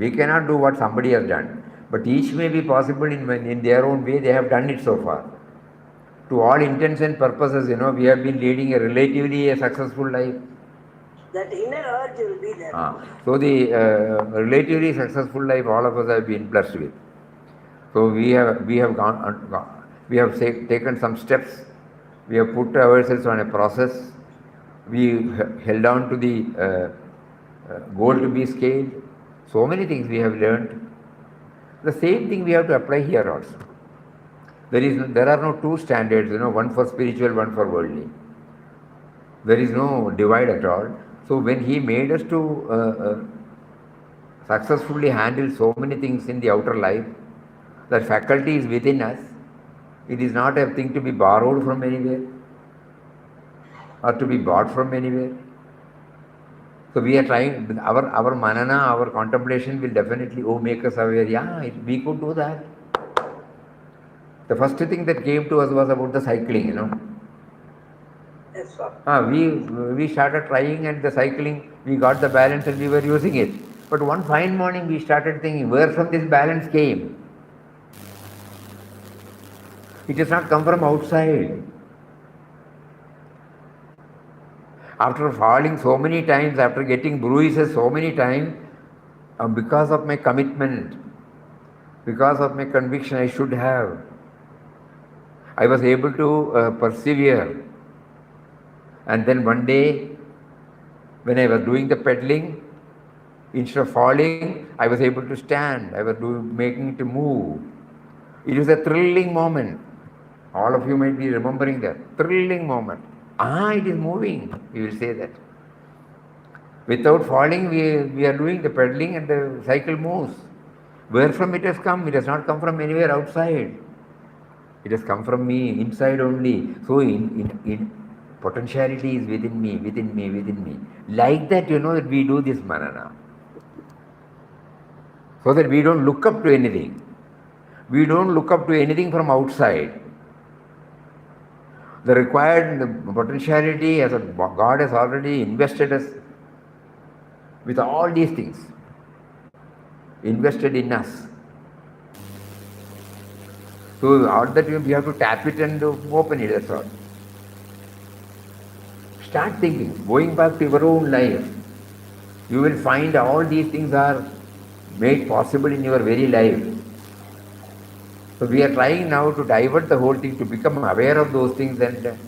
Speaker 1: We cannot do what somebody has done, but each may be possible in their own way. They have done it so far. To all intents and purposes, we have been leading a relatively successful life.
Speaker 5: That inner urge will be there.
Speaker 1: So the relatively successful life all of us have been blessed with. So we have taken some steps. We have put ourselves on a process. We held on to the goal to be scaled. So many things we have learned. The same thing we have to apply here also. There are no two standards, one for spiritual, one for worldly. There is no divide at all. So when he made us to successfully handle so many things in the outer life, that faculty is within us. It is not a thing to be borrowed from anywhere or to be bought from anywhere. So we are trying, our manana, our contemplation will definitely make us aware, we could do that. The first thing that came to us was about the cycling,
Speaker 5: Yes, sir.
Speaker 1: We started trying, and the cycling, we got the balance and we were using it. But one fine morning we started thinking, where from this balance came? It has not come from outside. After falling so many times, after getting bruises so many times, because of my commitment, because of my conviction I should have, I was able to persevere. And then one day, when I was doing the pedaling, instead of falling, I was able to stand. I was making it to move. It was a thrilling moment. All of you might be remembering that. Thrilling moment. It is moving. We will say that. Without falling, we are doing the pedaling and the cycle moves. Where from it has come? It has not come from anywhere outside. It has come from me, inside only. So in potentiality is within me. Like that, that we do this manana. So that we don't look up to anything. We don't look up to anything from outside. The required potentiality, God has already invested us with all these things. Invested in us. So all that we have to tap it and open it, that's all. Start thinking, going back to your own life. You will find all these things are made possible in your very life. So we are trying now to divert the whole thing, to become aware of those things and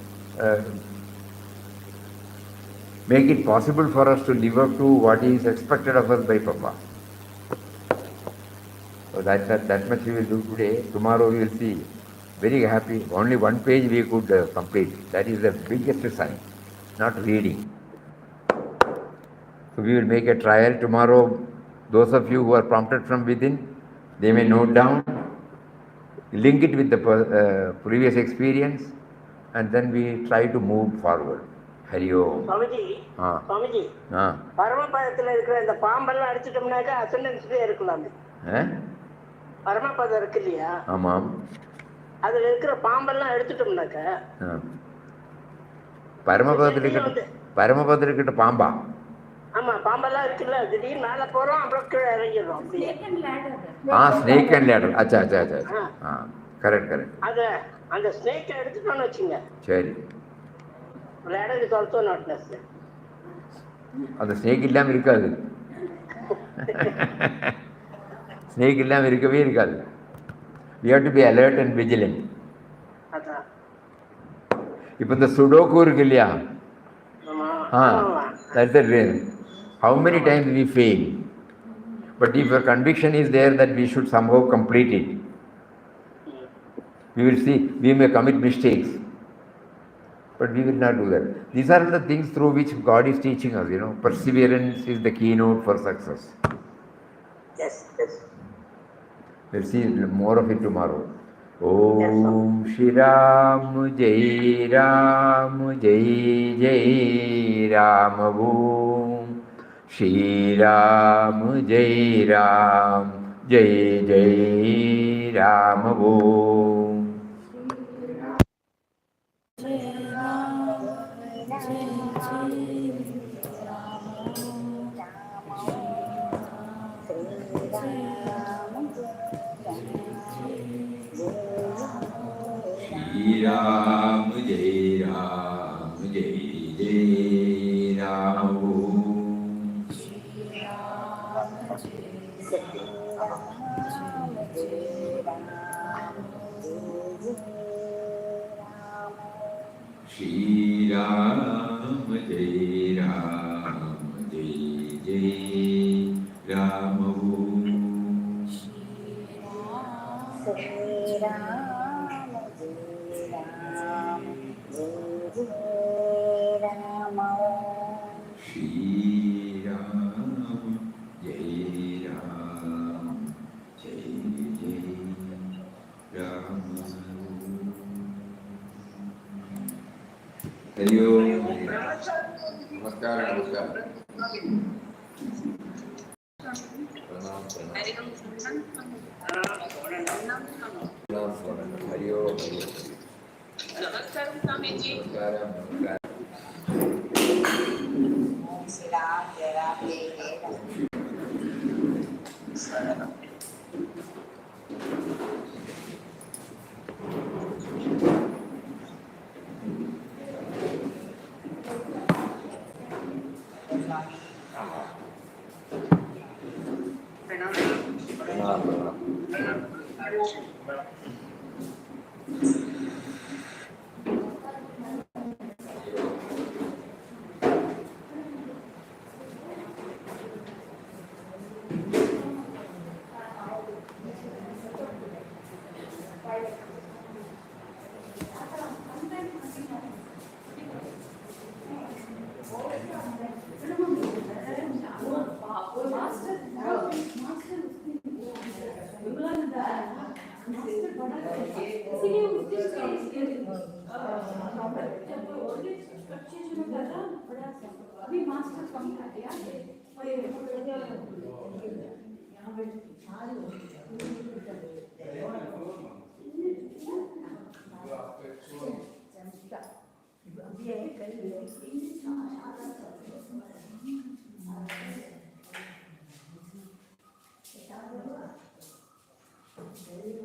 Speaker 1: make it possible for us to live up to what is expected of us by Papa. So that much we will do today. Tomorrow we will see. Very happy. Only one page we could complete. That is the biggest sign. Not reading. So we will make a trial tomorrow. Those of you who are prompted from within, they may note down, link it with the previous experience, and then we try to move forward. Hari Om.
Speaker 5: Swamiji, பரமபதத்தில் இருக்கிற இந்த பாம்பெல்லாம் அடிச்சிட்டோம்னாக்கா அசண்டன்ஸ்லேயே இருக்கலாம். பரமபதம் இருக்கு இல்லையா?
Speaker 1: ஆமாம்.
Speaker 5: அதில் இருக்கிற பாம்பெல்லாம் எடுத்துட்டோம்னாக்கா
Speaker 1: பரமபதத்துக்கிட்ட பாம்பா?
Speaker 5: ஆமா, பாம்பெல்லாம் இருக்குல்ல, திடீர்னு மேல போறோம், அப்புறம் கீழே இறங்கிடுறோம். அப்படியே
Speaker 1: ஸ்னேக் அண்ட் லேடர். அச்சா. கரெக்ட்.
Speaker 5: அந்த ஸ்னேக்கை எடுத்துட்டோம்னு வச்சுங்க.
Speaker 1: சரி.
Speaker 5: Ladder is also not necessary.
Speaker 1: அந்த ஸ்னேக் இல்லாமல் இருக்காது. ஸ்னேக் இல்லாமல் இருக்கவே இருக்காது. We have to be alert and vigilant.
Speaker 5: அதான்.
Speaker 1: இப்போ இந்த சுடோக்கு இருக்கு இல்லையா? That's the real. How many times we fail? But if your conviction is there that we should somehow complete it, we will see, we may commit mistakes, but we will not do that. These are the things through which God is teaching us, perseverance is the keynote for success.
Speaker 5: Yes.
Speaker 1: We'll see more of it tomorrow. Om Shri Ram Jai Ram Jai Jai Ram Om Shri Ram Jai Ram Jai Jai Ram Om. Ram Jai Ram Jai Jai Ram Om Shri Ram Jai Ram Jai Jai Ram Om Shri Ram नमस्कार. हरि ओम. नमस्कार स्वामीजी. नमस्कार. श्री राम जय राम जय Ram. Very